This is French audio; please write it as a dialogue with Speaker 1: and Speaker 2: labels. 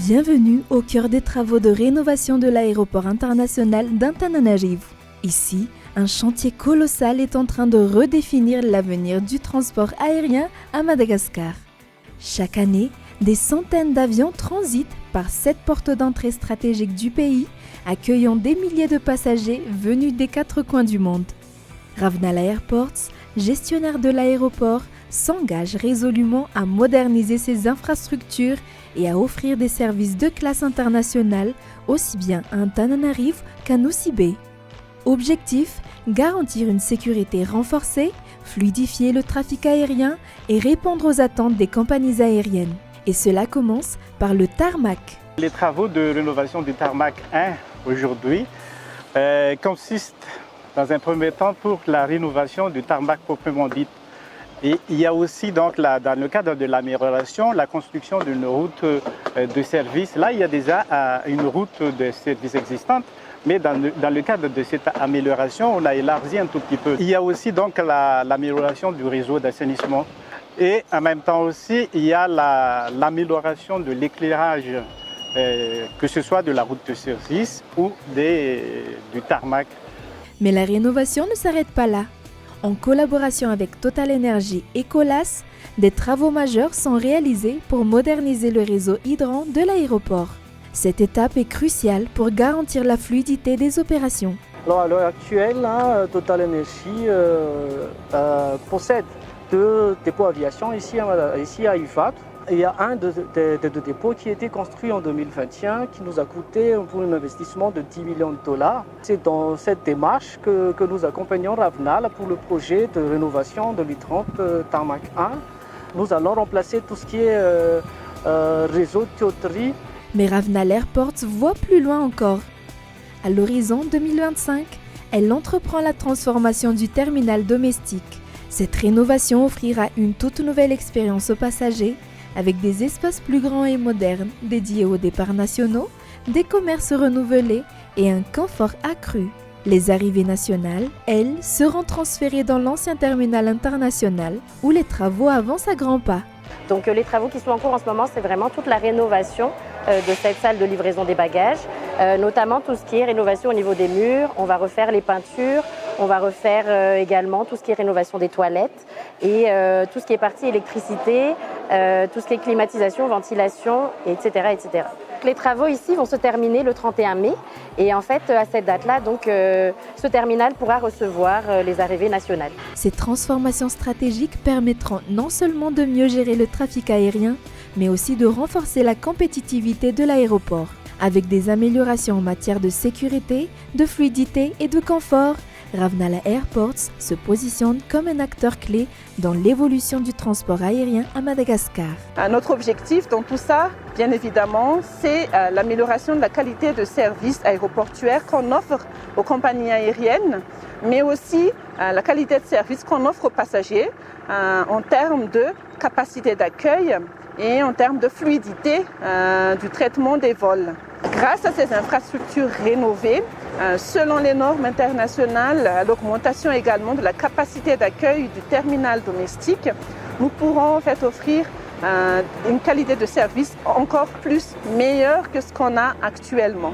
Speaker 1: Bienvenue au cœur des travaux de rénovation de l'aéroport international d'Antananarivo. Ici, un chantier colossal est en train de redéfinir l'avenir du transport aérien à Madagascar. Chaque année, des centaines d'avions transitent par cette porte d'entrée stratégique du pays, accueillant des milliers de passagers venus des quatre coins du monde. Ravnala Airports, gestionnaire de l'aéroport, s'engage résolument à moderniser ses infrastructures et à offrir des services de classe internationale aussi bien à Antananarivo qu'à Nosy Be. Objectif, garantir une sécurité renforcée, fluidifier le trafic aérien et répondre aux attentes des compagnies aériennes. Et cela commence par le tarmac.
Speaker 2: Les travaux de rénovation du tarmac 1 aujourd'hui consistent dans un premier temps pour la rénovation du tarmac proprement dit. Et il y a aussi donc dans le cadre de l'amélioration, la construction d'une route de service. Là, il y a déjà une route de service existante, mais dans le cadre de cette amélioration, on a élargi un tout petit peu. Il y a aussi donc l'amélioration du réseau d'assainissement. Et en même temps aussi, il y a l'amélioration de l'éclairage, que ce soit de la route de service ou du tarmac.
Speaker 1: Mais la rénovation ne s'arrête pas là. En collaboration avec Total Energy et Colas, des travaux majeurs sont réalisés pour moderniser le réseau hydrant de l'aéroport. Cette étape est cruciale pour garantir la fluidité des opérations.
Speaker 3: Alors, à l'heure actuelle, Total Energy possède 2 dépôts aviation ici à Ifat. Il y a un des 2 dépôts qui a été construit en 2021 qui nous a coûté pour un investissement de $10 millions. C'est dans cette démarche que nous accompagnons Ravnala pour le projet de rénovation de l'I-30 Tarmac 1. Nous allons remplacer tout ce qui est réseau de tuyauterie.
Speaker 1: Mais Ravnala Airports voit plus loin encore. À l'horizon 2025, elle entreprend la transformation du terminal domestique. Cette rénovation offrira une toute nouvelle expérience aux passagers avec des espaces plus grands et modernes dédiés aux départs nationaux, des commerces renouvelés et un confort accru. Les arrivées nationales, elles, seront transférées dans l'ancien terminal international où les travaux avancent à grands pas.
Speaker 4: Donc les travaux qui sont en cours en ce moment, c'est vraiment toute la rénovation de cette salle de livraison des bagages, notamment tout ce qui est rénovation au niveau des murs. On va refaire les peintures, on va refaire également tout ce qui est rénovation des toilettes et tout ce qui est partie électricité, tout ce qui est climatisation, ventilation, etc., etc. Les travaux ici vont se terminer le 31 mai et en fait à cette date-là, donc, ce terminal pourra recevoir les arrivées nationales.
Speaker 1: Ces transformations stratégiques permettront non seulement de mieux gérer le trafic aérien, mais aussi de renforcer la compétitivité de l'aéroport. Avec des améliorations en matière de sécurité, de fluidité et de confort, Ravnala Airports se positionne comme un acteur clé dans l'évolution du transport aérien à Madagascar.
Speaker 5: Notre objectif dans tout ça, bien évidemment, c'est l'amélioration de la qualité de service aéroportuaire qu'on offre aux compagnies aériennes, mais aussi la qualité de service qu'on offre aux passagers en termes de capacité d'accueil et en termes de fluidité du traitement des vols. Grâce à ces infrastructures rénovées, selon les normes internationales, à l'augmentation également de la capacité d'accueil du terminal domestique, nous pourrons en fait offrir une qualité de service encore plus meilleure que ce qu'on a actuellement.